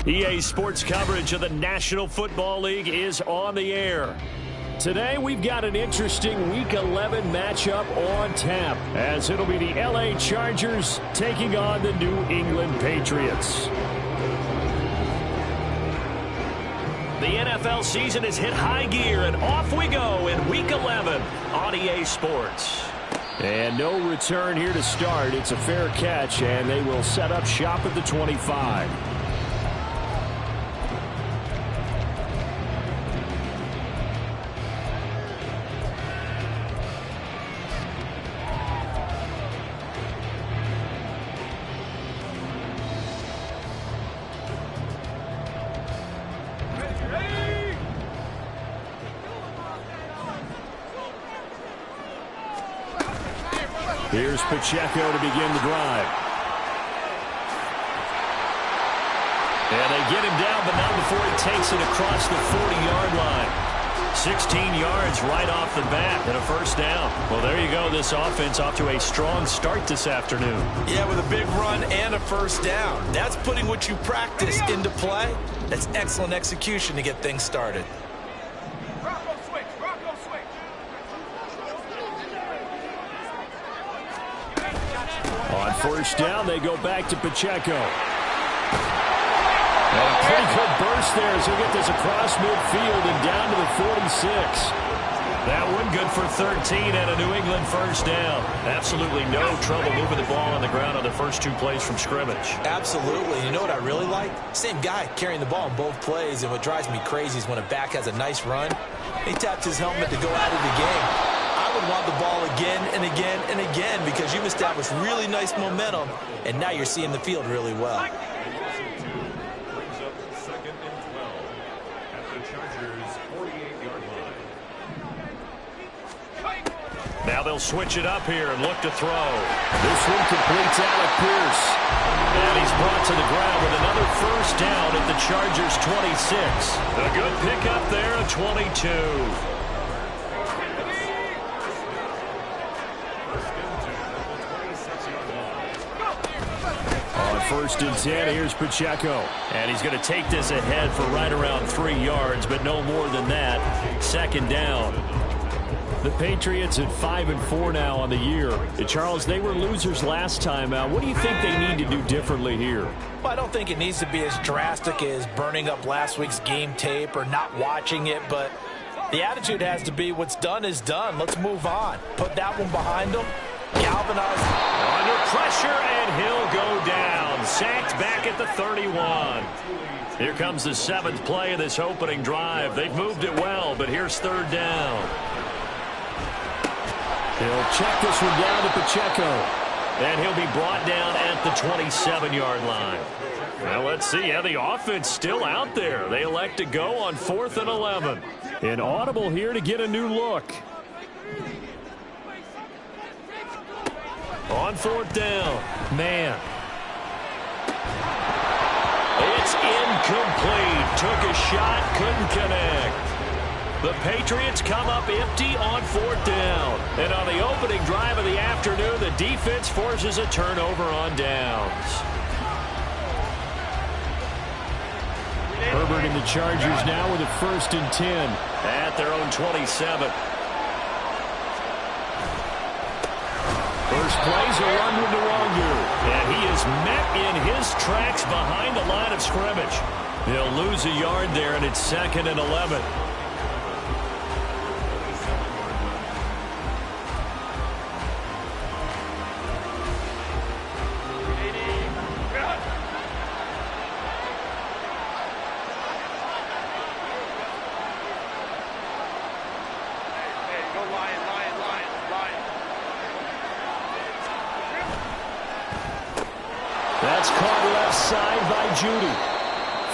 EA Sports coverage of the National Football League is on the air. Today, we've got an interesting Week 11 matchup on tap, as it'll be the LA Chargers taking on the New England Patriots. The NFL season has hit high gear, and off we go in Week 11 on EA Sports. And no return here to start. It's a fair catch, and they will set up shop at the 25. Here's Pacheco to begin the drive. And they get him down, but not before he takes it across the 40-yard line. 16 yards right off the bat and a first down. Well, there you go. This offense off to a strong start this afternoon. Yeah, with a big run and a first down. That's putting what you practice into play. That's excellent execution to get things started. On first down, they go back to Pacheco. And a pretty good burst there as he'll get this across midfield and down to the 46. That one good for 13 and a New England first down. Absolutely no trouble moving the ball on the ground on the first two plays from scrimmage. Absolutely. You know what I really like? Same guy carrying the ball in both plays, and what drives me crazy is when a back has a nice run, he taps his helmet to go out of the game. I would want the ball again and again and again because you've established really nice momentum, and now you're seeing the field really well. Brings up 2nd and 12 at the Chargers' 48-yard line. Now they'll switch it up here and look to throw. This one completes Alec Pierce. And he's brought to the ground with another first down at the Chargers' 26. A good pickup there at 22. First and 10, here's Pacheco. And he's going to take this ahead for right around 3 yards, but no more than that. Second down. The Patriots at 5-4 now on the year. Charles, they were losers last time out. What do you think they need to do differently here? Well, I don't think it needs to be as drastic as burning up last week's game tape or not watching it, but the attitude has to be what's done is done. Let's move on. Put that one behind them. Galvanized. Under pressure, and he'll go down. Sacked back at the 31. Here comes the 7th play of this opening drive. They've moved it well, but here's third down. He'll check this one down to Pacheco. And he'll be brought down at the 27-yard line. Well, let's see. Yeah, the offense still out there. They elect to go on 4th and 11. An audible here to get a new look. On 4th down, man. It's incomplete. Took a shot, couldn't connect. The Patriots come up empty on 4th down. And on the opening drive of the afternoon, the defense forces a turnover on downs. Herbert and the Chargers now with a 1st and 10 at their own 27. First play's a run with Nwangu, and he is met in his tracks behind the line of scrimmage. He'll lose a yard there, and it's 2nd and 11. That's caught left side by Judy.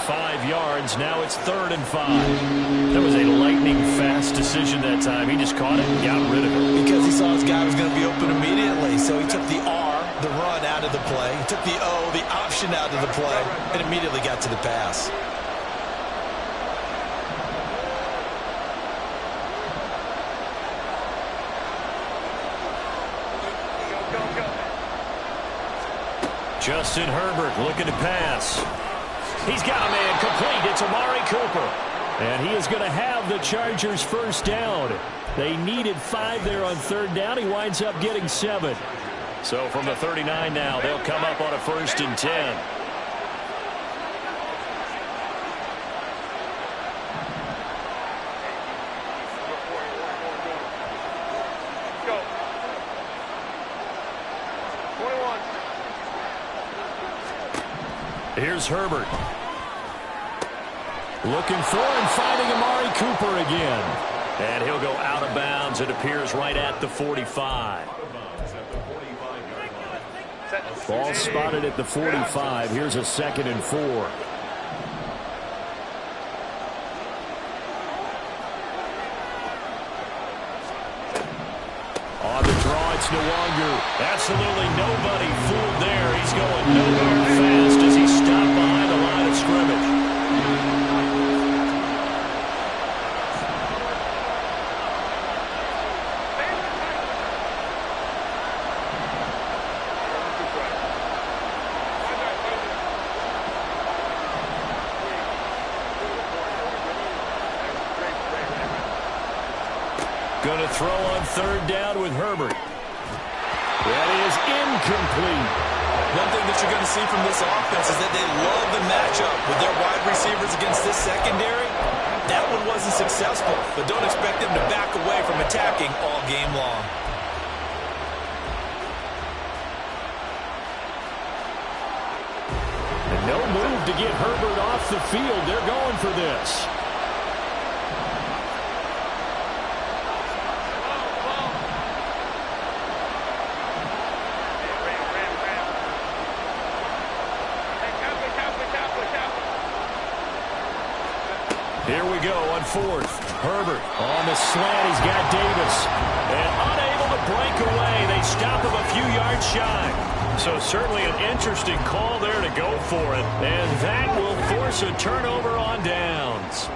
5 yards. Now it's 3rd and 5. That was a lightning-fast decision that time. He just caught it and got rid of it. Because he saw his guy was going to be open immediately. So he took the R, the run, out of the play. He took the O, the option, out of the play, and immediately got to the pass. Justin Herbert looking to pass. He's got a man complete. It's Amari Cooper. And he is going to have the Chargers first down. They needed 5 there on 3rd down. He winds up getting 7. So from the 39 now, they'll come up on a 1st and 10. Here's Herbert. Looking for and finding Amari Cooper again. And he'll go out of bounds. It appears right at the 45. Ball spotted at the 45. Here's a 2nd and 4. On the draw, it's Nwangu. Absolutely nobody fooled there. He's going nowhere fast as he stopped behind the line of scrimmage. Going to throw on 3rd down with Herbert. That is incomplete. One thing that you're going to see from this offense is that they love the matchup with their wide receivers against this secondary. That one wasn't successful, but don't expect them to back away from attacking all game long. And no move to get Herbert off the field. They're going for this. Here we go on 4th. Herbert on the slant. He's got Davis. And unable to break away. They stop him a few yards shy. So certainly an interesting call there to go for it. And that will force a turnover on downs.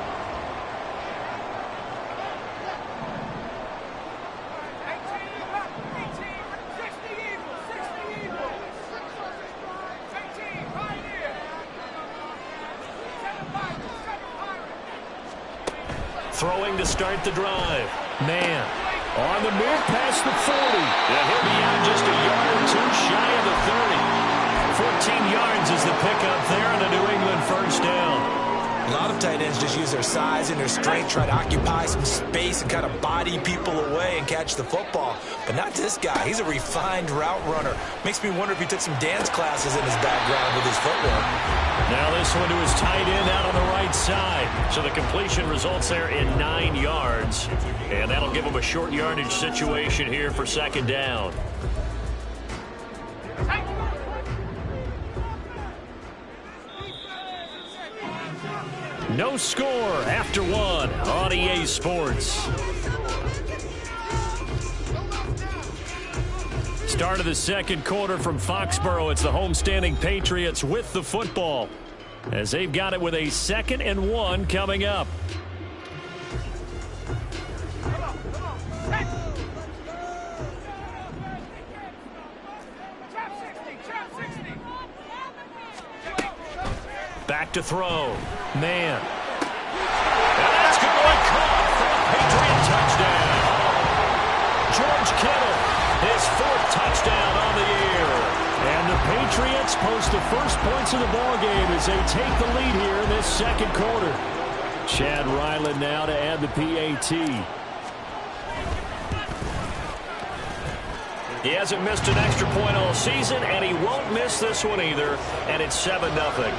Throwing to start the drive. Man on the move past the 40. And he'll be out just a yard or 2 shy of the 30. 14 yards is the pickup there on a New England first down. A lot of tight ends just use their size and their strength, try to occupy some space and kind of body people away and catch the football. But not this guy. He's a refined route runner. Makes me wonder if he took some dance classes in his background with his footwork. Now this one to his tight end out on the right side. So the completion results there in 9 yards. And that'll give him a short yardage situation here for 2nd down. No score after 1 on EA Sports. Start of the 2nd quarter from Foxborough. It's the homestanding Patriots with the football as they've got it with a 2nd and 1 coming up. Back to throw. Man. And that's going to be caught for a Patriot touchdown. George Kittle, his 4th touchdown on the year. And the Patriots post the first points of the ballgame as they take the lead here in this 2nd quarter. Chad Ryland now to add the PAT. He hasn't missed an extra point all season, and he won't miss this one either. And it's 7-0.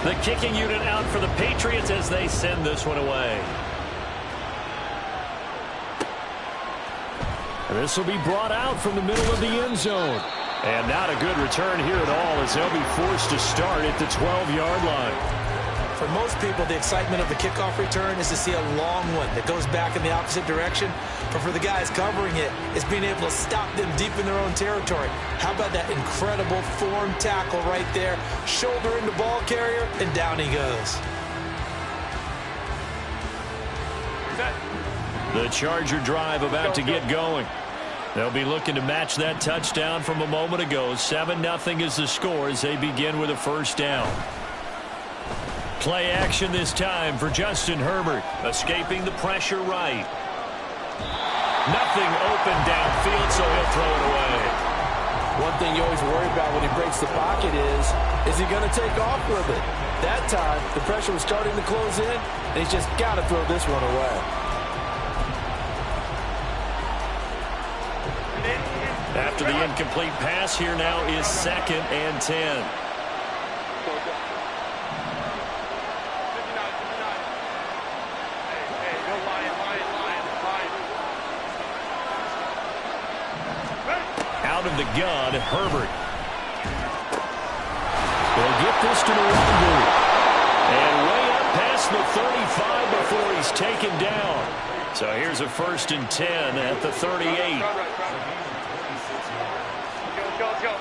The kicking unit out for the Patriots as they send this one away. This will be brought out from the middle of the end zone. And not a good return here at all, as they'll be forced to start at the 12-yard line. For most people, the excitement of the kickoff return is to see a long one that goes back in the opposite direction. But for the guys covering it, it's being able to stop them deep in their own territory. How about that incredible form tackle right there? Shoulder into ball carrier, and down he goes. The Charger drive about to get going. They'll be looking to match that touchdown from a moment ago. 7-0 is the score as they begin with a first down. Play action this time for Justin Herbert, escaping the pressure right. Nothing open downfield, so he'll throw it away. One thing you always worry about when he breaks the pocket is he going to take off with it? That time, the pressure was starting to close in, and he's just got to throw this one away. After the incomplete pass, here now is 2nd and 10. Out of the gun, Herbert. They'll get this to the Nwangu. And way up past the 35 before he's taken down. So here's a 1st and 10 at the 38. Go.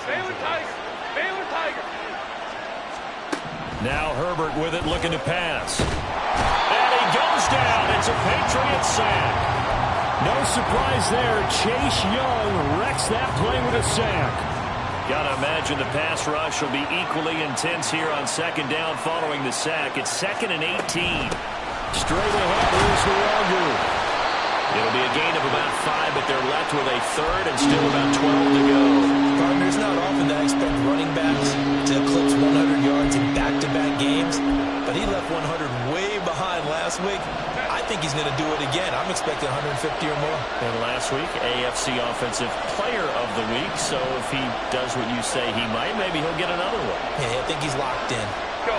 Baylor Tiger. Baylor Tiger. Now Herbert with it, looking to pass. And he goes down. It's a Patriot sack. No surprise there. Chase Young wrecks that play with a sack. Got to imagine the pass rush will be equally intense here on 2nd down following the sack. It's 2nd and 18. Straight ahead, here's Nwangu. It'll be a gain of about 5, but they're left with a 3rd and still about 12 to go. It's not often that I expect running backs to eclipse 100 yards in back-to-back games, but he left 100 way behind last week. I think he's going to do it again. I'm expecting 150 or more. And last week, AFC Offensive Player of the Week, so if he does what you say he might, maybe he'll get another one. Yeah, I think he's locked in. Go.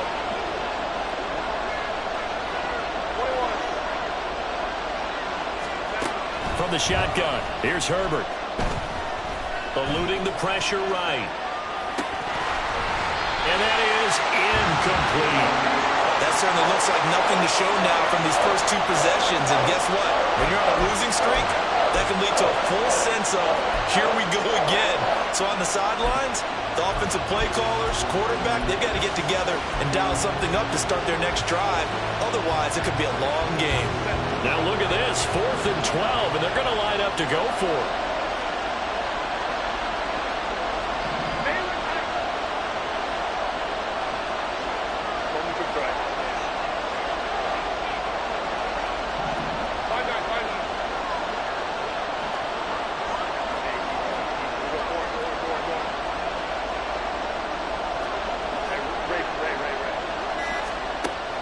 From the shotgun, here's Herbert. Eluding the pressure right. And that is incomplete. That certainly looks like nothing to show now from these first 2 possessions. And guess what? When you're on a losing streak, that can lead to a full sense of, here we go again. So on the sidelines, the offensive play callers, quarterback, they've got to get together and dial something up to start their next drive. Otherwise, it could be a long game. Now look at this, 4th and 12, and they're going to line up to go for it.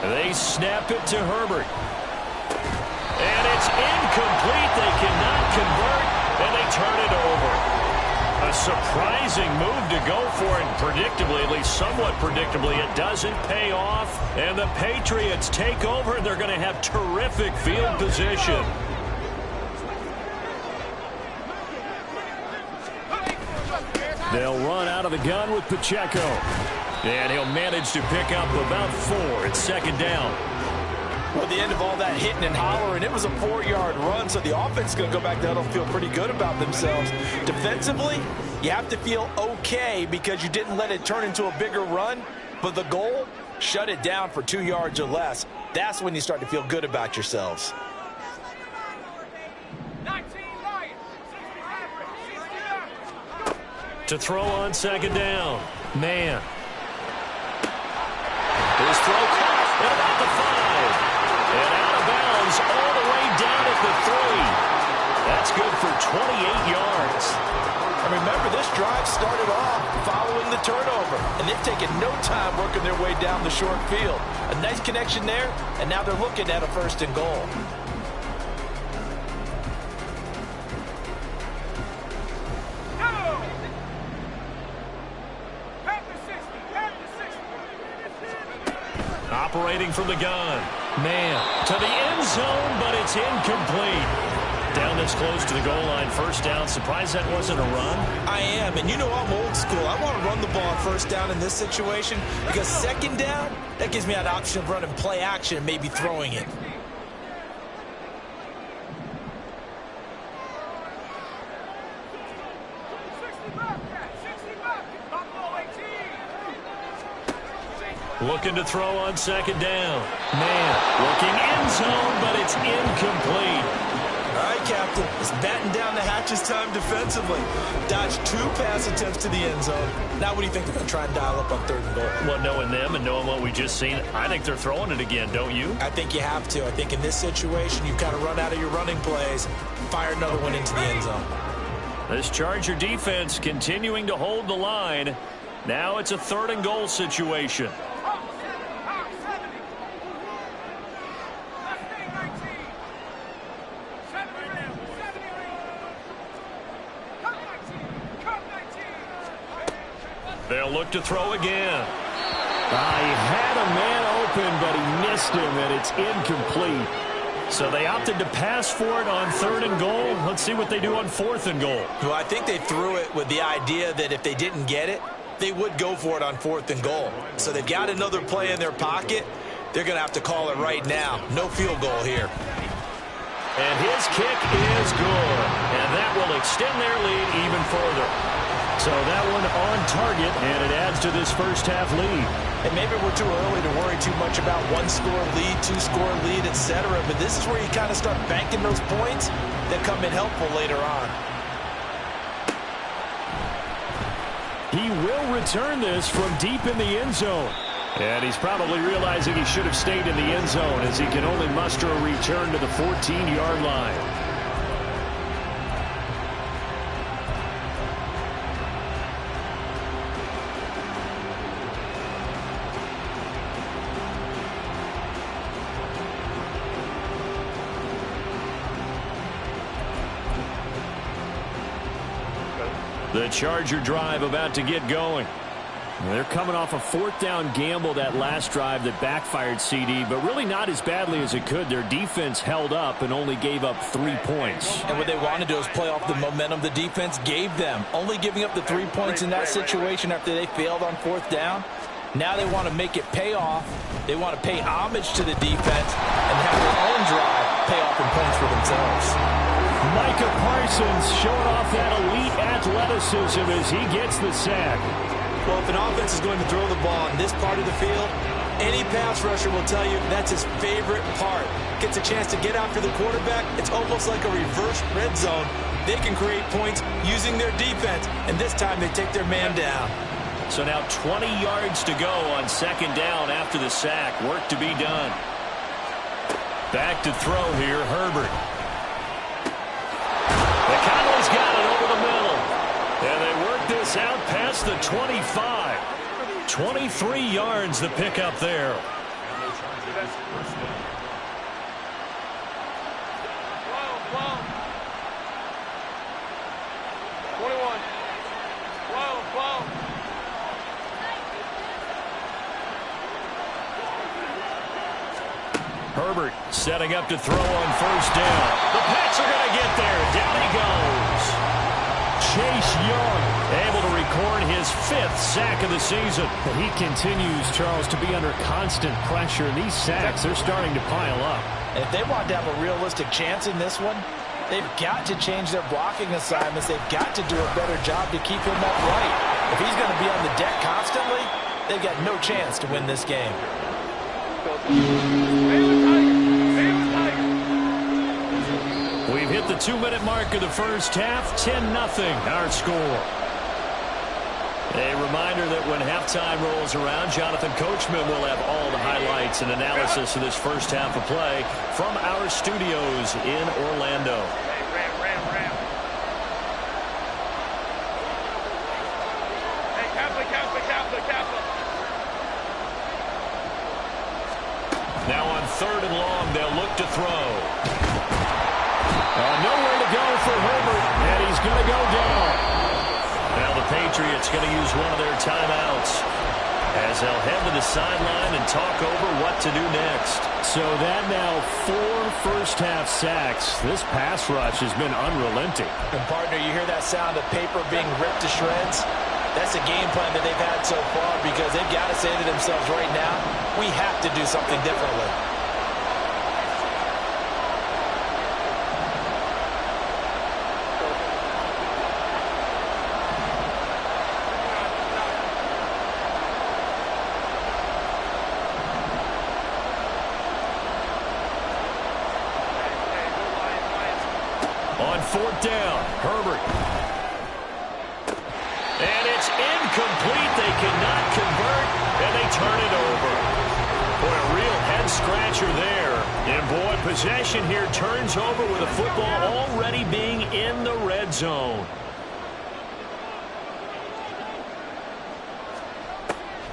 They snap it to Herbert. And it's incomplete. They cannot convert, and they turn it over. A surprising move to go for it. Predictably, at least somewhat predictably, it doesn't pay off. And the Patriots take over, and they're going to have terrific field position. They'll run out of the gun with Pacheco. And he'll manage to pick up about 4. It's 2nd down. Well, at the end of all that hitting and hollering, it was a 4-yard run, so the offense is going to go back there and feel pretty good about themselves. Defensively, you have to feel okay because you didn't let it turn into a bigger run, but the goal, shut it down for 2 yards or less. That's when you start to feel good about yourselves. To throw on 2nd down. Man. His throw caught at about the 5. And out of bounds all the way down at the 3. That's good for 28 yards. And remember, this drive started off following the turnover. And they've taken no time working their way down the short field. A nice connection there, and now they're looking at a 1st and goal. Operating from the gun. Man, to the end zone, but it's incomplete. Down this close to the goal line, first down. Surprised that wasn't a run? I am, and you know I'm old school. I want to run the ball on first down in this situation because second down, that gives me an option of running play action and maybe throwing it. Looking to throw on second down. Man, looking end zone, but it's incomplete. All right, Captain. It's batting down the hatches time defensively. Dodged 2 pass attempts to the end zone. Now what do you think they're going to try and dial up on 3rd and goal? Well, knowing them and knowing what we just seen, I think they're throwing it again, don't you? I think you have to. I think in this situation, you've kind of run out of your running plays. Fire another one into the end zone. This Charger defense continuing to hold the line. Now it's a 3rd and goal situation. They'll look to throw again. He had a man open, but he missed him, and it's incomplete. So they opted to pass for it on 3rd and goal. Let's see what they do on 4th and goal. Well, I think they threw it with the idea that if they didn't get it, they would go for it on 4th and goal. So they've got another play in their pocket. They're going to have to call it right now. No field goal here. And his kick is good. And that will extend their lead even further. So that one on target, and it adds to this first half lead. And maybe we're too early to worry too much about 1-score lead, 2-score lead, etc. But this is where you kind of start banking those points that come in helpful later on. He will return this from deep in the end zone. And he's probably realizing he should have stayed in the end zone as he can only muster a return to the 14-yard line. The Charger drive about to get going. They're coming off a 4th down gamble that last drive that backfired, CD, but really not as badly as it could. Their defense held up and only gave up 3 points. And what they want to do is play off the momentum the defense gave them. Only giving up the 3 points in that situation after they failed on 4th down. Now they want to make it pay off. They want to pay homage to the defense and have their own drive pay off in points for themselves. Micah Parsons showing off that elite athleticism as he gets the sack. Well, if an offense is going to throw the ball in this part of the field, any pass rusher will tell you that's his favorite part. Gets a chance to get after the quarterback. It's almost like a reverse red zone. They can create points using their defense, and this time they take their man down. So now 20 yards to go on 2nd down after the sack. Work to be done. Back to throw here, Herbert. The Cowboys got it over the middle. And they work this out past the 25. 23 yards the pickup there. Herbert setting up to throw on 1st down. The Pats are going to get there. Down he goes. Chase Young able to record his 5th sack of the season. But he continues, Charles, to be under constant pressure. These sacks, they're starting to pile up. And if they want to have a realistic chance in this one, they've got to change their blocking assignments. They've got to do a better job to keep him upright. If he's going to be on the deck constantly, they've got no chance to win this game. We've hit the 2-minute mark of the first half. 10-0 our score. A reminder that when halftime rolls around, Jonathan Coachman will have all the highlights and analysis of this first half of play from our studios in Orlando. Now on 3rd and long, they'll look to throw. Nowhere to go for Herbert, and he's going to go down. Now the Patriots going to use one of their timeouts. as they'll head to the sideline and talk over what to do next. So that now 4 first-half sacks. This pass rush has been unrelenting. And, partner, you hear that sound of paper being ripped to shreds? That's a game plan that they've had so far because they've got to say to themselves right now, we have to do something differently. On 4th down, Herbert. And it's incomplete. They cannot convert, and they turn it over. Boy, a real head-scratcher there. And, boy, possession here turns over with the football already being in the red zone.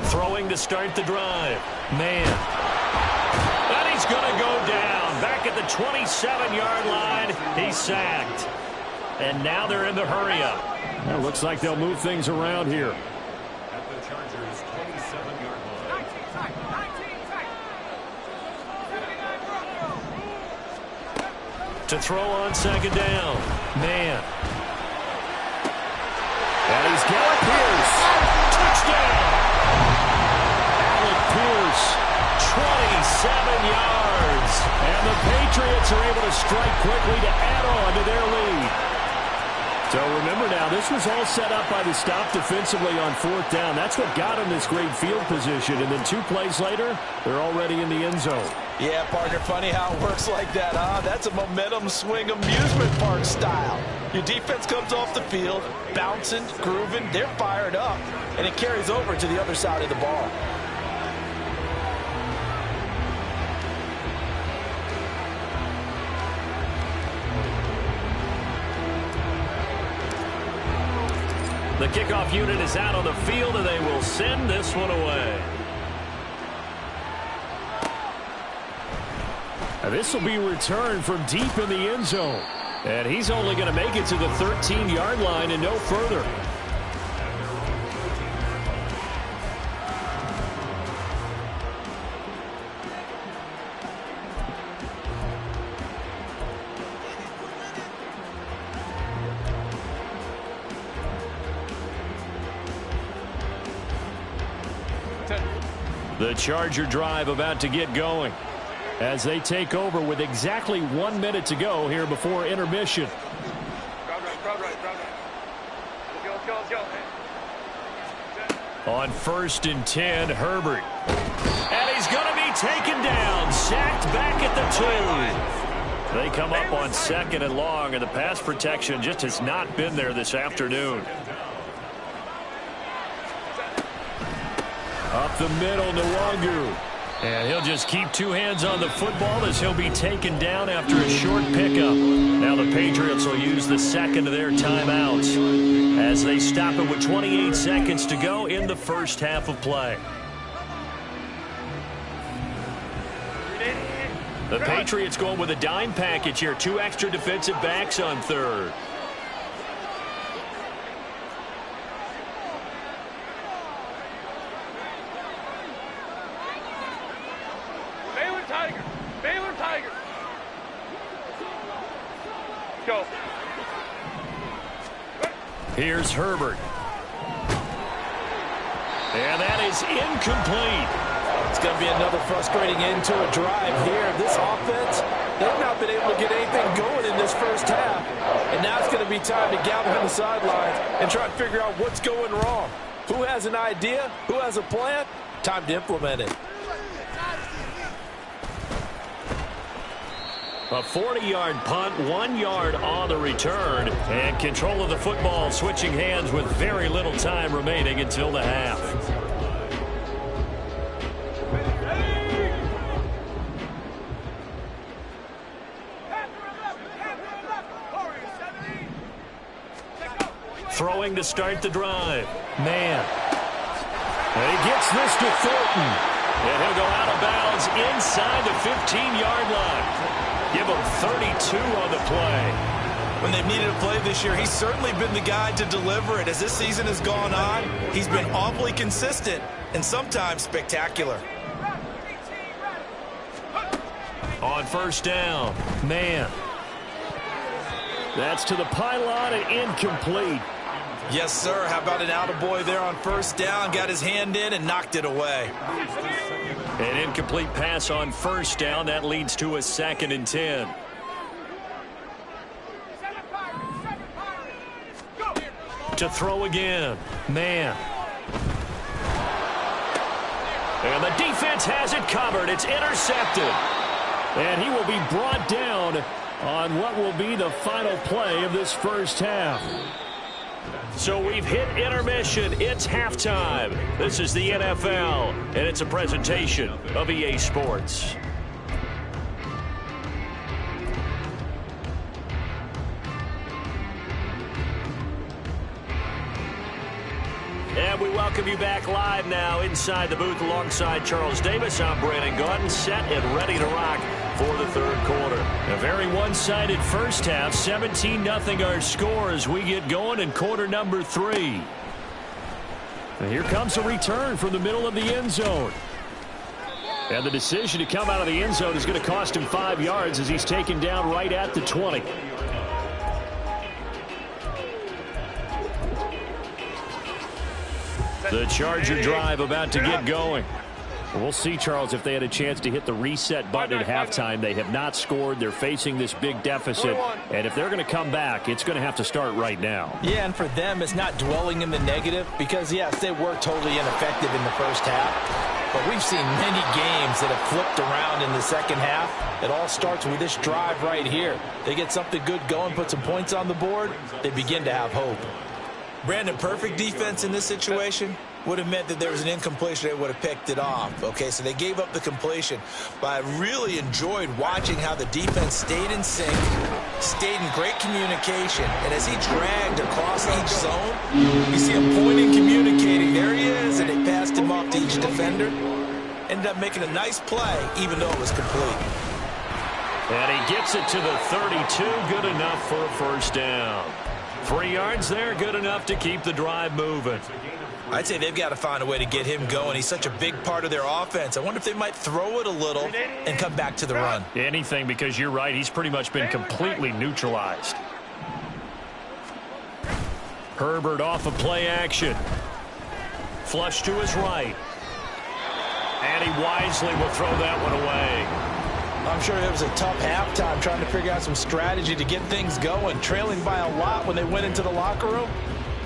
Throwing to start the drive. Man. And he's going to go down. Back at the 27-yard line, he's sacked. And now they're in the hurry-up. Well, looks like they'll move things around here. At the Chargers' 27-yard line. To throw on 2nd down. Man. And he's got Pierce. Touchdown. Alec Pierce. 27 yards. And the Patriots are able to strike quickly to add on to their lead. So remember now, this was all set up by the stop defensively on 4th down. That's what got them this great field position. And then 2 plays later, they're already in the end zone. Yeah, partner, funny how it works like that, huh? That's a momentum swing amusement park style. Your defense comes off the field, bouncing, grooving, they're fired up, and it carries over to the other side of the ball. The kickoff unit is out on the field, and they will send this one away. Now, this will be returned from deep in the end zone. And he's only going to make it to the 13-yard line and no further. The Charger drive about to get going as they take over with exactly 1 minute to go here before intermission. Crowd right. Let's go. On 1st and 10, Herbert. And he's going to be taken down, sacked back at the 2. They come up on 2nd and long, and the pass protection just has not been there this afternoon. Up the middle, Nwangu. And he'll just keep 2 hands on the football as he'll be taken down after a short pickup. Now the Patriots will use the 2nd of their timeouts as they stop it with 28 seconds to go in the first half of play. The Patriots going with a dime package here. 2 extra defensive backs on 3rd. Baylor Tiger. Go. Here's Herbert. And that is incomplete. It's going to be another frustrating end to a drive here. This offense, they've not been able to get anything going in this first half. And now it's going to be time to gather on the sidelines and try to figure out what's going wrong. Who has an idea? Who has a plan? Time to implement it. A 40-yard punt, 1 yard on the return, and control of the football switching hands with very little time remaining until the half. Throwing to start the drive. Man. And he gets this to Thornton. And he'll go out of bounds inside the 15-yard line. Give him 32 on the play. When they've needed a play this year, he's certainly been the guy to deliver it. As this season has gone on, he's been awfully consistent, and sometimes spectacular. On first down, man. That's to the pylon and incomplete. Yes, sir. How about an attaboy there on first down? Got his hand in and knocked it away. An incomplete pass on first down. That leads to a 2nd and 10. To throw again. Man. And the defense has it covered. It's intercepted. And he will be brought down on what will be the final play of this first half. So we've hit intermission. It's halftime. This is the NFL, and it's a presentation of EA Sports. And we welcome you back live now inside the booth alongside Charles Davis. I'm Brandon Gaudin, set and ready to rock for the third quarter. A very one-sided first half, 17-0 our score as we get going in quarter number 3. And here comes a return from the middle of the end zone. And the decision to come out of the end zone is going to cost him 5 yards as he's taken down right at the 20. The Charger drive about to get going. We'll see, Charles, if they had a chance to hit the reset button at halftime. They have not scored. They're facing this big deficit. And if they're going to come back, it's going to have to start right now. Yeah, and for them, it's not dwelling in the negative because, yes, they were totally ineffective in the first half. But we've seen many games that have flipped around in the second half. It all starts with this drive right here. They get something good going, put some points on the board, they begin to have hope. Brandon, perfect defense in this situation would have meant that there was an incompletion. They would have picked it off. Okay, so they gave up the completion. But I really enjoyed watching how the defense stayed in sync, stayed in great communication. And as he dragged across each zone, you see him pointing, communicating. There he is, and they passed him off to each defender. Ended up making a nice play, even though it was complete. And he gets it to the 32. Good enough for a first down. 3 yards there, good enough to keep the drive moving. I'd say they've got to find a way to get him going. He's such a big part of their offense. I wonder if they might throw it a little and come back to the run. Anything, because you're right. He's pretty much been completely neutralized. Herbert off of play action. Flush to his right. And he wisely will throw that one away. I'm sure it was a tough halftime trying to figure out some strategy to get things going. Trailing by a lot when they went into the locker room.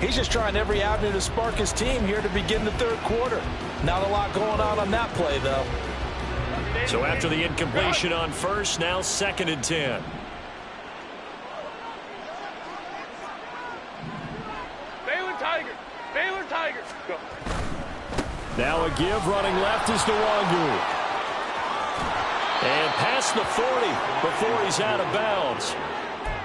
He's just trying every avenue to spark his team here to begin the third quarter. Not a lot going on that play, though. So after the incompletion on first, now 2nd and 10. Baylor Tigers. Baylor Tigers. Go. Now a give running left is Nwangu. And past the 40 before he's out of bounds.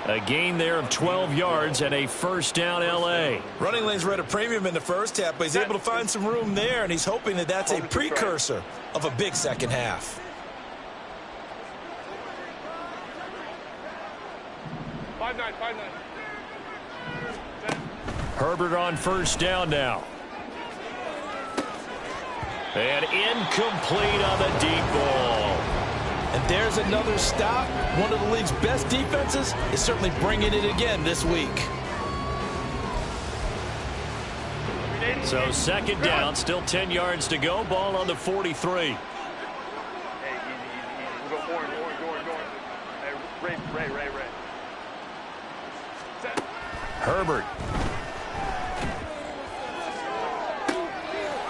A gain there of 12 yards and a first down L.A. Running lanes were at a premium in the first half, but he's able to find some room there, and he's hoping that that's a precursor of a big second half. 5-9. Herbert on first down now. And incomplete on the deep ball. And there's another stop. One of the league's best defenses is certainly bringing it again this week. So 2nd down, still 10 yards to go. Ball on the 43. Hey, easy. We'll go orange. Hey, Ray. Set. Herbert.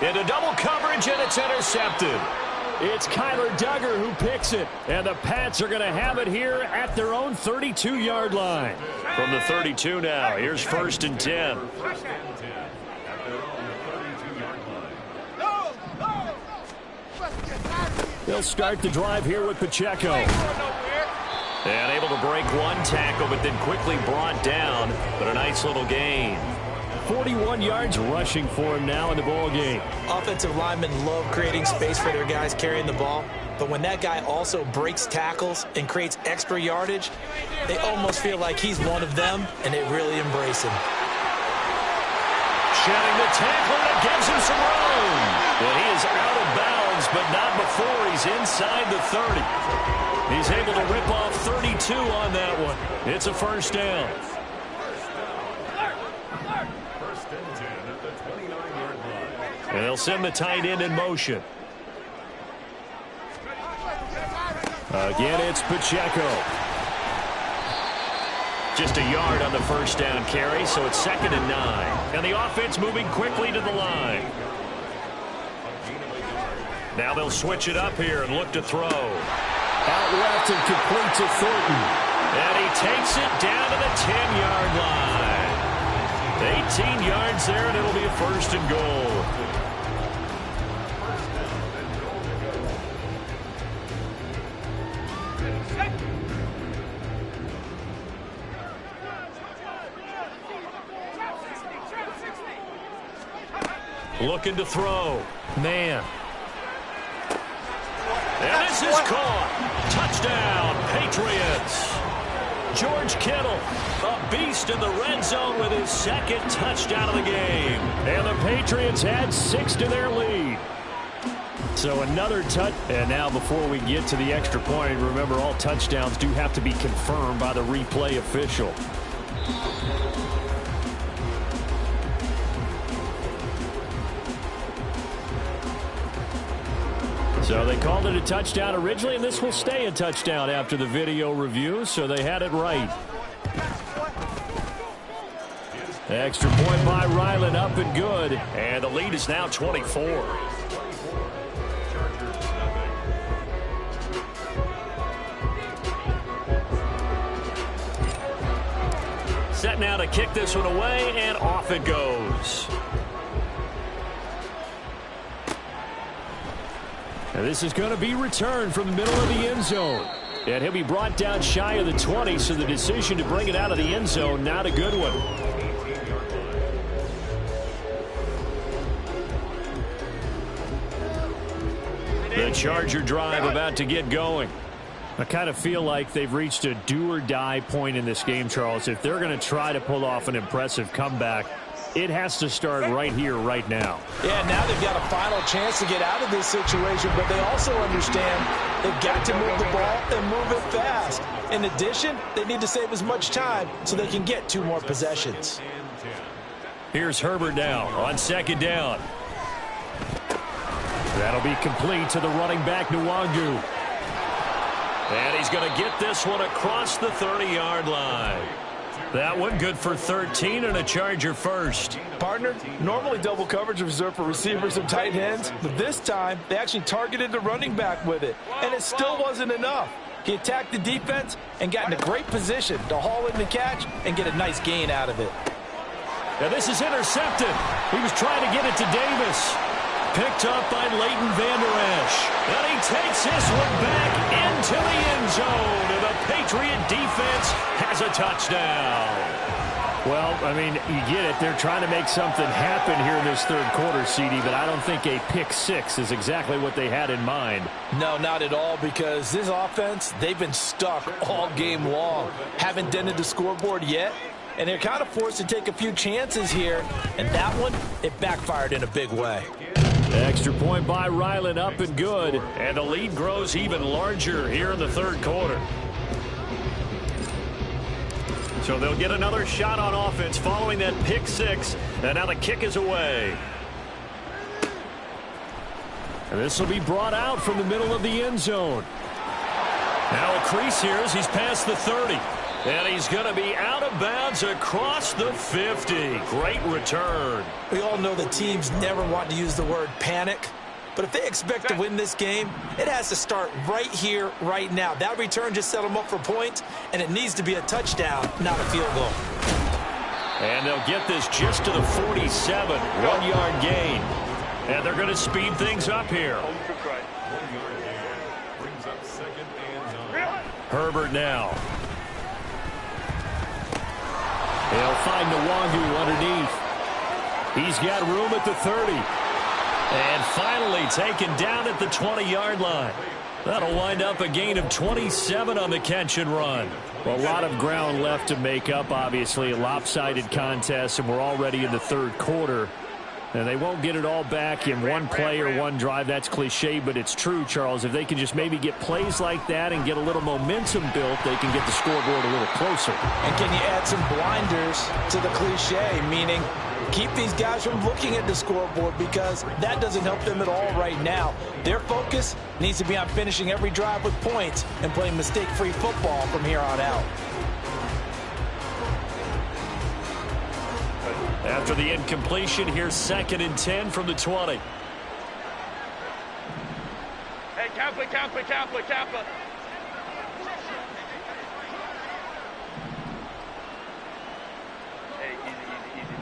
Into double coverage, and it's intercepted. It's Kyler Duggar who picks it. And the Pats are going to have it here at their own 32-yard line. From the 32 now, here's 1st and 10. They'll start the drive here with Pacheco. And able to break one tackle, but then quickly brought down. But a nice little gain. 41 yards rushing for him now in the ball game. Offensive linemen love creating space for their guys carrying the ball, but when that guy also breaks tackles and creates extra yardage, they almost feel like he's one of them, and they really embrace him. shedding the tackle, and it gives him some room. And he is out of bounds, but not before he's inside the 30. He's able to rip off 32 on that one. It's a first down. First and 10 at the 29-yard line. And they'll send the tight end in motion. Again, it's Pacheco. Just a yard on the first down carry, so it's 2nd and 9. And the offense moving quickly to the line. Now they'll switch it up here and look to throw. Out left and complete to Thornton. And he takes it down to the 10-yard line. 18 yards there, and it'll be a first and goal. Looking to throw. Man. And this is caught. Touchdown, Patriots. George Kittle, a beast in the red zone with his 2nd touchdown of the game. And the Patriots add 6 to their lead. So another touch. And now before we get to the extra point, remember all touchdowns do have to be confirmed by the replay official. So they called it a touchdown originally, and this will stay a touchdown after the video review, so they had it right. Extra point by Ryland, up and good. And the lead is now 24. Set now to kick this one away, and off it goes. And this is going to be returned from the middle of the end zone. And he'll be brought down shy of the 20, so the decision to bring it out of the end zone, not a good one. The Charger drive about to get going. I kind of feel like they've reached a do-or-die point in this game, Charles. If they're going to try to pull off an impressive comeback, it has to start right here, right now. Yeah, now they've got a final chance to get out of this situation, but they also understand they've got to move the ball and move it fast. In addition, they need to save as much time so they can get 2 more possessions. Here's Herbert now on 2nd down. That'll be complete to the running back, Nwangu. And he's going to get this one across the 30-yard line. That one good for 13 and a Charger first. Partner, normally double coverage is reserved for receivers and tight ends, but this time they actually targeted the running back with it, and it still wasn't enough. He attacked the defense and got in a great position to haul in the catch and get a nice gain out of it. Now this is intercepted. He was trying to get it to Davis. Picked up by Leighton Vander Esch. And he takes this one back into the end zone. And the Patriot defense has a touchdown. Well, I mean, you get it. They're trying to make something happen here in this 3rd quarter, CD, but I don't think a pick 6 is exactly what they had in mind. No, not at all, because this offense, they've been stuck all game long. Haven't dented the scoreboard yet, and they're kind of forced to take a few chances here. And that one, it backfired in a big way. Extra point by Ryland, up and good. And the lead grows even larger here in the 3rd quarter. So they'll get another shot on offense following that pick 6. And now the kick is away. And this will be brought out from the middle of the end zone. Now a crease here as he's past the 30. And he's going to be out of bounds across the 50. Great return. We all know the teams never want to use the word panic. But if they expect to win this game, it has to start right here, right now. That return just set them up for points, and it needs to be a touchdown, not a field goal. And they'll get this just to the 47. 1-yard gain. And they're going to speed things up here. Herbert now. They'll find Nwangu underneath. He's got room at the 30. And finally taken down at the 20-yard line. That'll wind up a gain of 27 on the catch and run. Well, a lot of ground left to make up, obviously. A lopsided contest, and we're already in the third quarter. And they won't get it all back in one play or one drive. That's cliche, but it's true, Charles. If they can just maybe get plays like that and get a little momentum built, they can get the scoreboard a little closer. And can you add some blinders to the cliche, meaning keep these guys from looking at the scoreboard, because that doesn't help them at all right now. Their focus needs to be on finishing every drive with points and playing mistake-free football from here on out. After the incompletion, here's 2nd and 10 from the 20. Hey, Kappa, Kappa, Kappa, Kappa. Hey, easy.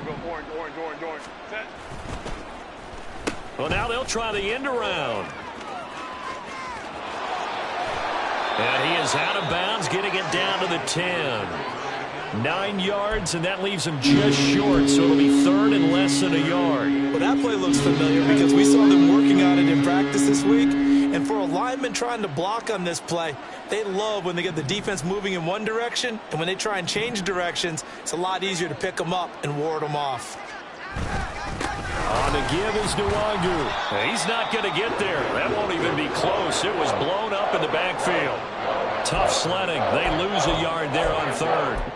We're going orange. Set. Well, now they'll try the end around. And he is out of bounds, getting it down to the 10. 9 yards, and that leaves him just short, so it'll be 3rd and less than a yard. Well, that play looks familiar because we saw them working on it in practice this week. And for a lineman trying to block on this play, they love when they get the defense moving in one direction, and when they try and change directions, it's a lot easier to pick them up and ward them off. On the give is Nwangu. He's not going to get there. That won't even be close. It was blown up in the backfield. Tough sledding. They lose a yard there on 3rd.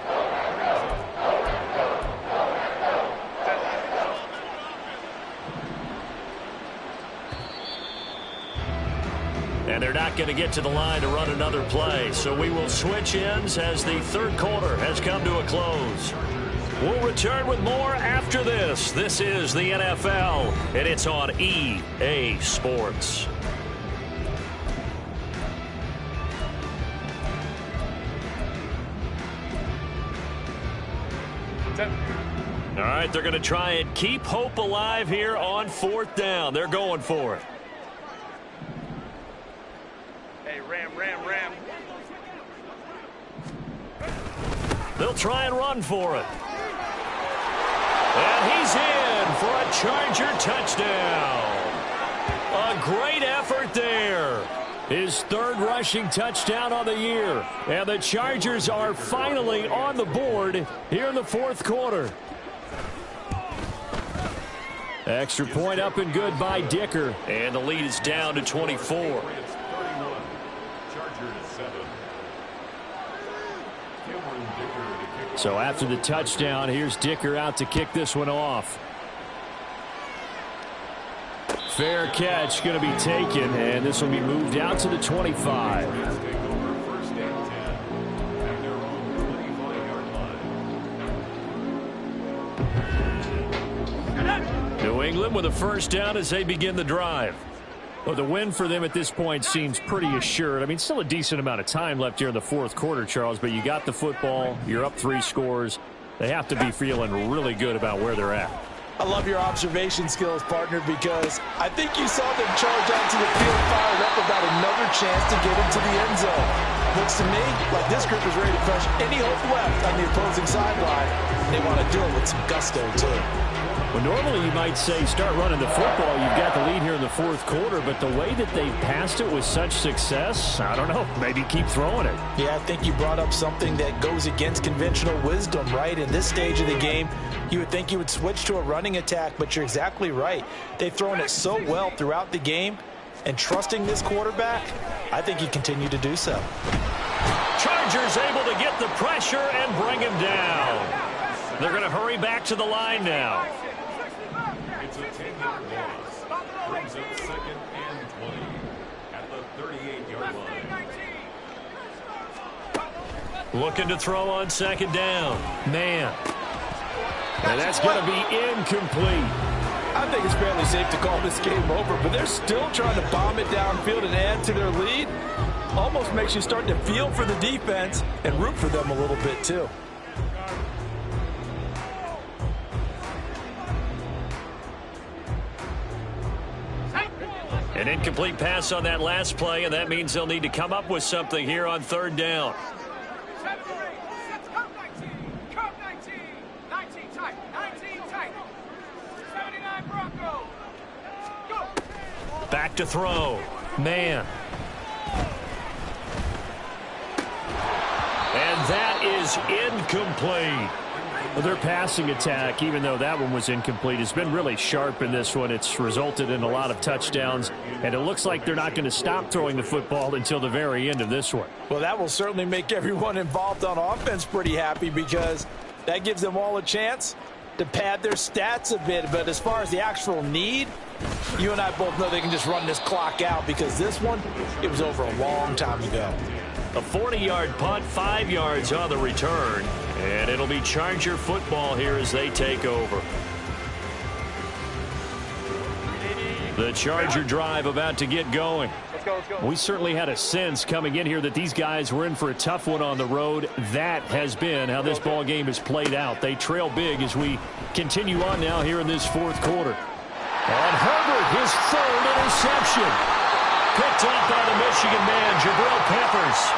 And they're not going to get to the line to run another play. So we will switch ends as the third quarter has come to a close. We'll return with more after this. This is the NFL, and it's on EA Sports. All right, they're going to try and keep hope alive here on 4th down. They're going for it. Hey, ram. They'll try and run for it. And he's in for a Charger touchdown. A great effort there. His 3rd rushing touchdown on the year. And the Chargers are finally on the board here in the 4th quarter. Extra point up and good by Dicker. And the lead is down to 24. So after the touchdown, here's Dicker out to kick this one off. Fair catch going to be taken, and this will be moved out to the 25. New England with a first down as they begin the drive. Well, the win for them at this point seems pretty assured. I mean, still a decent amount of time left here in the 4th quarter, Charles, but you got the football. You're up 3 scores. They have to be feeling really good about where they're at. I love your observation skills, partner, because I think you saw them charge out to the field fired up about another chance to get into the end zone. Looks to me like this group is ready to crush any hope left on the opposing sideline. They want to do it with some gusto, too. Well, normally you might say start running the football. You've got the lead here in the 4th quarter, but the way that they've passed it with such success, I don't know, maybe keep throwing it. Yeah, I think you brought up something that goes against conventional wisdom, right? In this stage of the game, you would think you would switch to a running attack, but you're exactly right. They've thrown it so well throughout the game, and trusting this quarterback, I think you continue to do so. Chargers able to get the pressure and bring him down. They're going to hurry back to the line now. It's a 10-yard loss. Brings up 2nd and 20 at the 38-yard line. Looking to throw on 2nd down. Man. And that's going to be incomplete. I think it's fairly safe to call this game over, but they're still trying to bomb it downfield and add to their lead. Almost makes you start to feel for the defense and root for them a little bit, too. An incomplete pass on that last play, and that means they'll need to come up with something here on 3rd down. Back to throw. Man. is incomplete. Well, their passing attack, even though that one was incomplete, has been really sharp in this one. It's resulted in a lot of touchdowns, and it looks like they're not going to stop throwing the football until the very end of this one. Well, that will certainly make everyone involved on offense pretty happy, because that gives them all a chance to pad their stats a bit. But as far as the actual need, you and I both know they can just run this clock out, because this one, it was over a long time ago. A 40-yard punt, 5 yards on the return. And it'll be Charger football here as they take over. The Charger drive about to get going. Let's go. We certainly had a sense coming in here that these guys were in for a tough one on the road. That has been how this ball game has played out. They trail big as we continue on now here in this fourth quarter. And Herbert, his third interception. Picked up by the Michigan man, Jabril Peppers.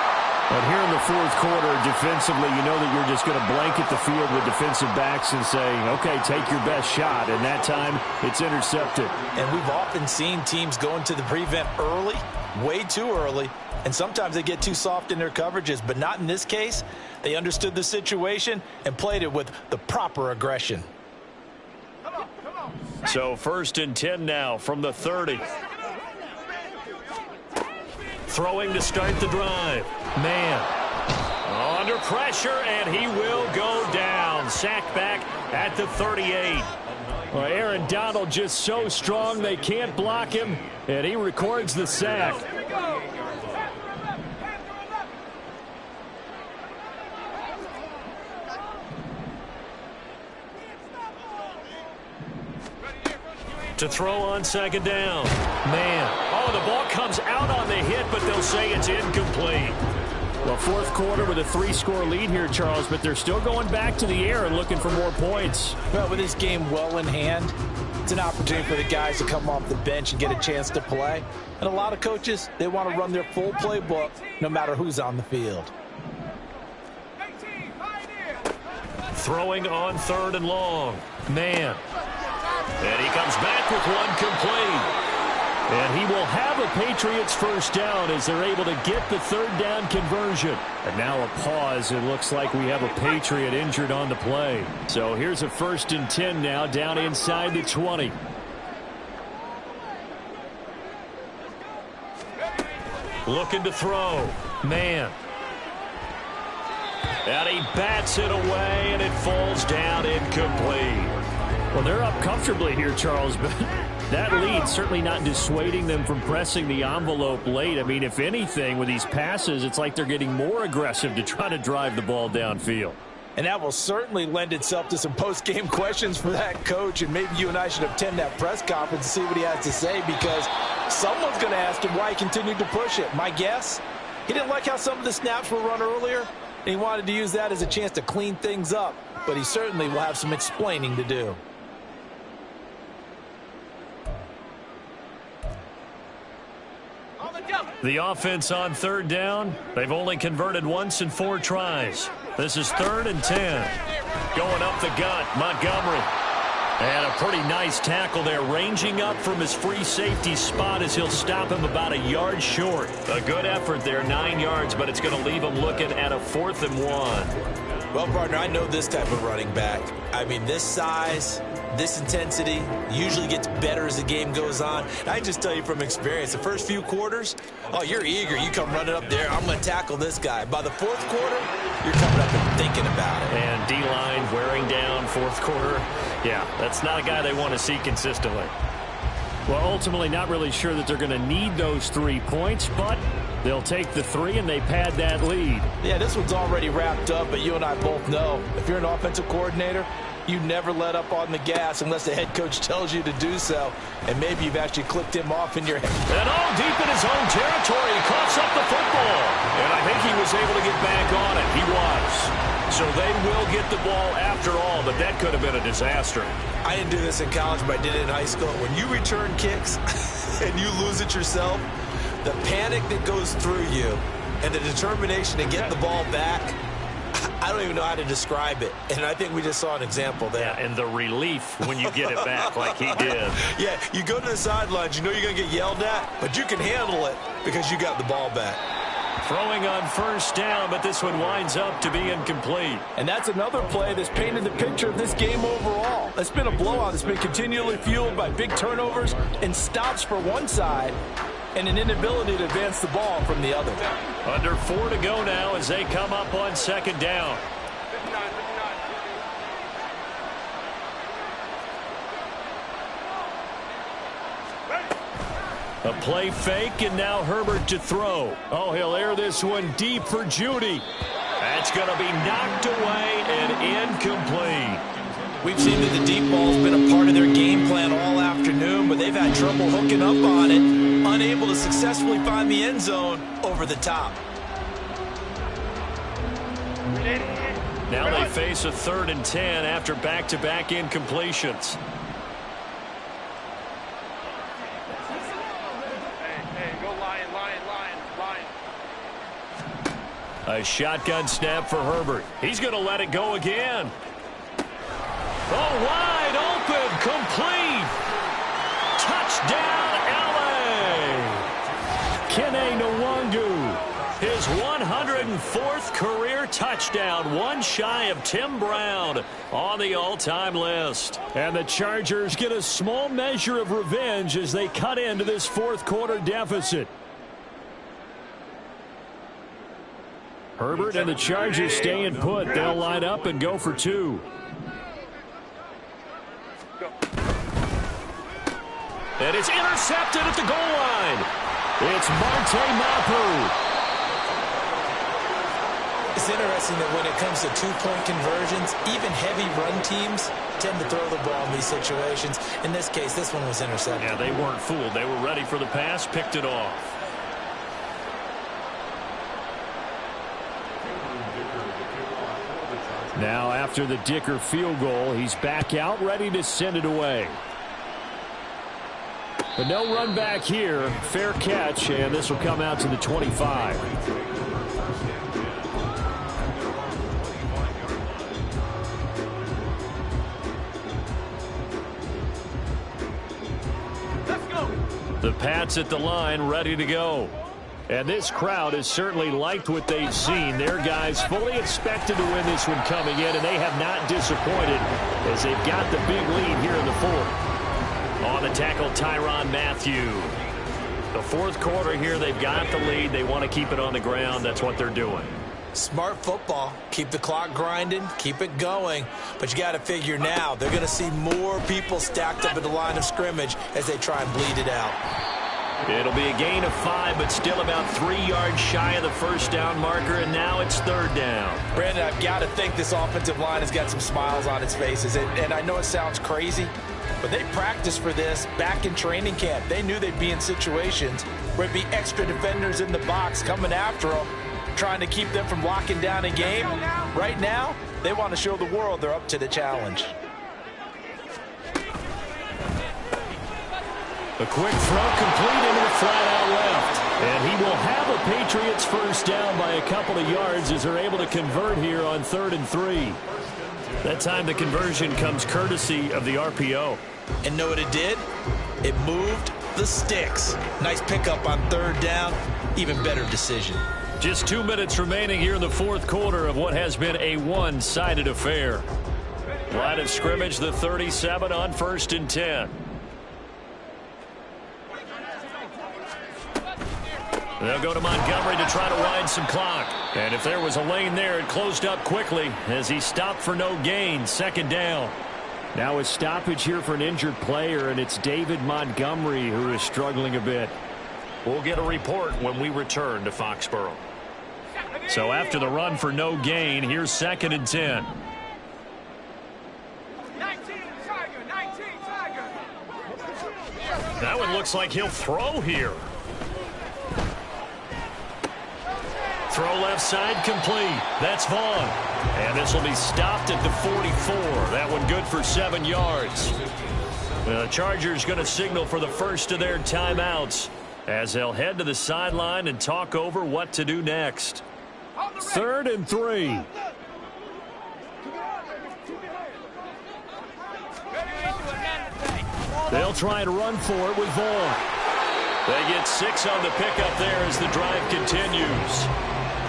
And here in the fourth quarter, defensively, you know that you're just going to blanket the field with defensive backs and say, okay, take your best shot. And that time, it's intercepted. And we've often seen teams go into the prevent early, way too early, and sometimes they get too soft in their coverages. But not in this case. They understood the situation and played it with the proper aggression. So 1st and 10 now from the 30. Throwing to start the drive. Man. Under pressure, and he will go down. Sacked back at the 38. Well, Aaron Donald just so strong they can't block him, and he records the sack. To throw on 2nd down. Man. Oh, the ball comes out on the hit, but they'll say it's incomplete. Well, fourth quarter with a 3-score lead here, Charles, but they're still going back to the air and looking for more points. Well, with this game well in hand, it's an opportunity for the guys to come off the bench and get a chance to play. And a lot of coaches, they want to run their full playbook no matter who's on the field. Throwing on 3rd and long. Man. And he comes back with one complete. And he will have a Patriots first down as they're able to get the 3rd down conversion. And now a pause. It looks like we have a Patriot injured on the play. So here's a 1st and 10 now down inside the 20. Looking to throw. Man. And he bats it away, and it falls down incomplete. Well, they're up comfortably here, Charles, but that lead certainly not dissuading them from pressing the envelope late. I mean, if anything, with these passes, it's like they're getting more aggressive to try to drive the ball downfield. And that will certainly lend itself to some post-game questions for that coach, and maybe you and I should attend that press conference and see what he has to say, because someone's going to ask him why he continued to push it. My guess, he didn't like how some of the snaps were run earlier, and he wanted to use that as a chance to clean things up, but he certainly will have some explaining to do. The offense on 3rd down. They've only converted once in 4 tries. This is 3rd and 10. Going up the gut, Montgomery. And a pretty nice tackle there, ranging up from his free safety spot as he'll stop him about a yard short. A good effort there, 9 yards, but it's going to leave him looking at a 4th and 1. Well, partner, I know this type of running back. I mean, this size, this intensity usually gets better as the game goes on. And I just tell you from experience, the first few quarters, oh, you're eager. You come running up there, I'm going to tackle this guy. By the 4th quarter, you're coming up and thinking about it. And D-line wearing down 4th quarter. Yeah, that's not a guy they want to see consistently. Well, ultimately not really sure that they're going to need those 3 points, but they'll take the 3 and they pad that lead. Yeah, this one's already wrapped up, but you and I both know if you're an offensive coordinator, you never let up on the gas unless the head coach tells you to do so. And maybe you've actually clicked him off in your head. And all deep in his own territory, he coughs up the football. And I think he was able to get back on it. He was. So they will get the ball after all, but that could have been a disaster. I didn't do this in college, but I did it in high school. When you return kicks and you lose it yourself, the panic that goes through you and the determination to get the ball back, I don't even know how to describe it. And I think we just saw an example there. Yeah, and the relief when you get it back like he did. Yeah, you go to the sidelines, you know you're going to get yelled at, but you can handle it because you got the ball back. Throwing on first down, but this one winds up to be incomplete. And that's another play that's painted the picture of this game overall. It's been a blowout that's been continually fueled by big turnovers and stops for one side and an inability to advance the ball from the other. Under 4 to go now as they come up on second down. A play fake, and now Herbert to throw. Oh, he'll air this one deep for Judy. That's going to be knocked away and incomplete. We've seen that the deep ball's been a part of their game plan all afternoon, but they've had trouble hooking up on it, unable to successfully find the end zone over the top. Now they face a 3rd and 10 after back-to-back incompletions. A shotgun snap for Herbert. He's going to let it go again. Oh, wide open, complete. Touchdown, L.A. Kene Nwangu. His 104th career touchdown, one shy of Tim Brown on the all-time list. And the Chargers get a small measure of revenge as they cut into this fourth quarter deficit. Herbert and the Chargers staying put. They'll line up and go for 2. And it's intercepted at the goal line. It's Marte Mapu. It's interesting that when it comes to 2-point conversions, even heavy run teams tend to throw the ball in these situations. In this case, this one was intercepted. Yeah, they weren't fooled. They were ready for the pass, picked it off. Now after the Dicker field goal, he's back out ready to send it away. But no run back here. Fair catch, and this will come out to the 25. Let's go. The Pats at the line ready to go. And this crowd has certainly liked what they've seen. Their guys fully expected to win this one coming in, and they have not disappointed as they've got the big lead here in the fourth. On the tackle, Tyrann Mathieu. The fourth quarter here, they've got the lead. They want to keep it on the ground. That's what they're doing. Smart football. Keep the clock grinding. Keep it going. But you got to figure now they're going to see more people stacked up at the line of scrimmage as they try and bleed it out. It'll be a gain of 5, but still about 3 yards shy of the first down marker, and now it's 3rd down. Brandon, I've got to think this offensive line has got some smiles on its faces. And I know it sounds crazy, but they practiced for this back in training camp. They knew they'd be in situations where there'd be extra defenders in the box coming after them, trying to keep them from locking down a game. Right now, they want to show the world they're up to the challenge. A quick throw complete into the flat out left. And he will have a Patriots first down by a couple of yards as they're able to convert here on 3rd and 3. That time the conversion comes courtesy of the RPO. And know what it did? It moved the sticks. Nice pickup on 3rd down. Even better decision. Just 2 minutes remaining here in the fourth quarter of what has been a one-sided affair. Line of scrimmage, the 37 on 1st and 10. They'll go to Montgomery to try to wind some clock. And if there was a lane there, it closed up quickly as he stopped for no gain. 2nd down. Now a stoppage here for an injured player, and it's David Montgomery who is struggling a bit. We'll get a report when we return to Foxborough. So after the run for no gain, here's 2nd and 10. 19, Tiger, 19, Tiger. That one looks like he'll throw here. Throw left side complete. That's Vaughn. And this will be stopped at the 44. That one good for 7 yards. The Chargers going to signal for the first of their timeouts as they'll head to the sideline and talk over what to do next. 3rd and 3. They'll try to run for it with Vaughn. They get 6 on the pickup there as the drive continues.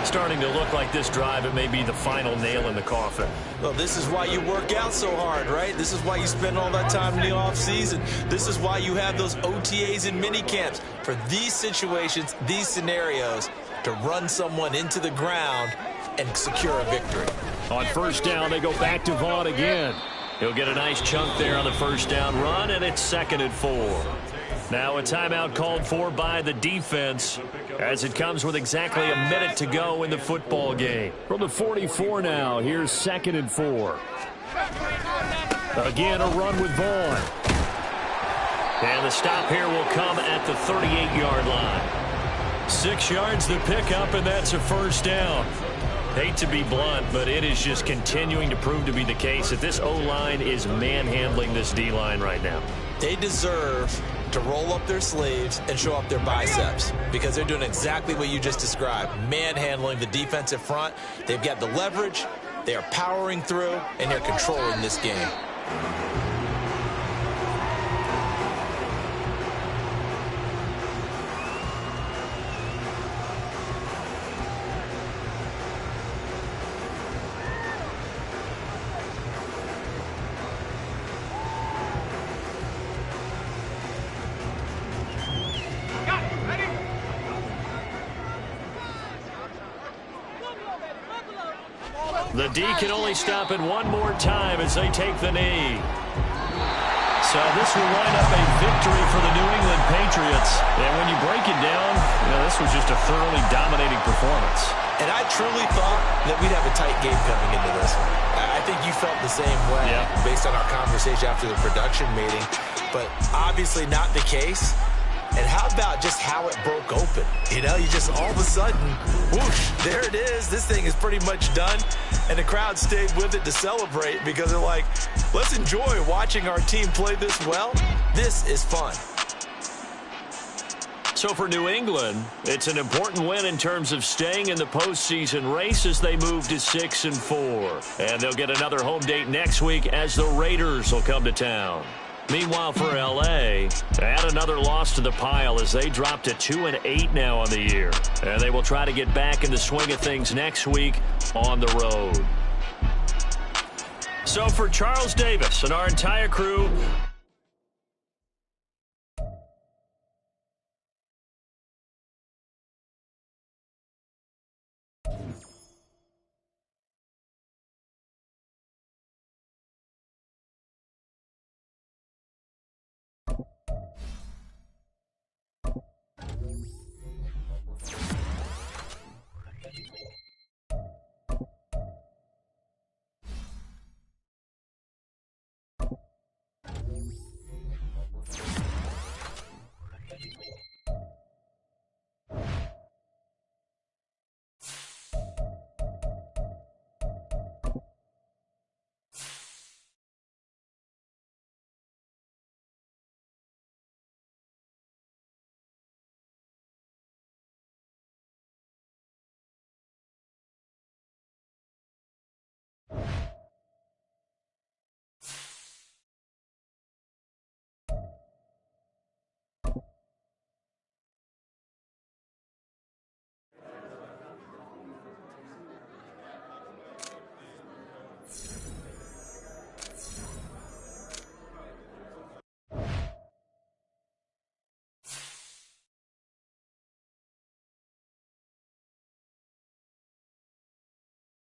Starting to look like this drive, it may be the final nail in the coffin. Well, this is why you work out so hard, right? This is why you spend all that time in the offseason. This is why you have those OTAs and mini camps for these situations, these scenarios, to run someone into the ground and secure a victory. On first down, they go back to Vaughn again. He'll get a nice chunk there on the first down run, and it's 2nd and 4. Now a timeout called for by the defense as it comes with exactly a minute to go in the football game. From the 44 now, here's 2nd and 4. Again, a run with Vaughn. And the stop here will come at the 38-yard line. 6 yards the pickup, and that's a first down. Hate to be blunt, but it is just continuing to prove to be the case that this O-line is manhandling this D-line right now. They deserve to roll up their sleeves and show up their biceps because they're doing exactly what you just described, manhandling the defensive front. They've got the leverage, they are powering through, and they're controlling this game. The D can only stop it one more time as they take the knee. So this will wind up a victory for the New England Patriots. And when you break it down, this was just a thoroughly dominating performance. And I truly thought that we'd have a tight game coming into this one. I think you felt the same way based on our conversation after the production meeting. But obviously not the case. And how about just how it broke open? You just all of a sudden, whoosh, there it is. This thing is pretty much done. And the crowd stayed with it to celebrate because they're like, let's enjoy watching our team play this well. This is fun. So for New England, it's an important win in terms of staying in the postseason race as they move to 6 and 4. And they'll get another home date next week as the Raiders will come to town. Meanwhile, for L.A., add another loss to the pile as they drop to 2-8 now on the year. And they will try to get back in the swing of things next week on the road. So for Charles Davis and our entire crew,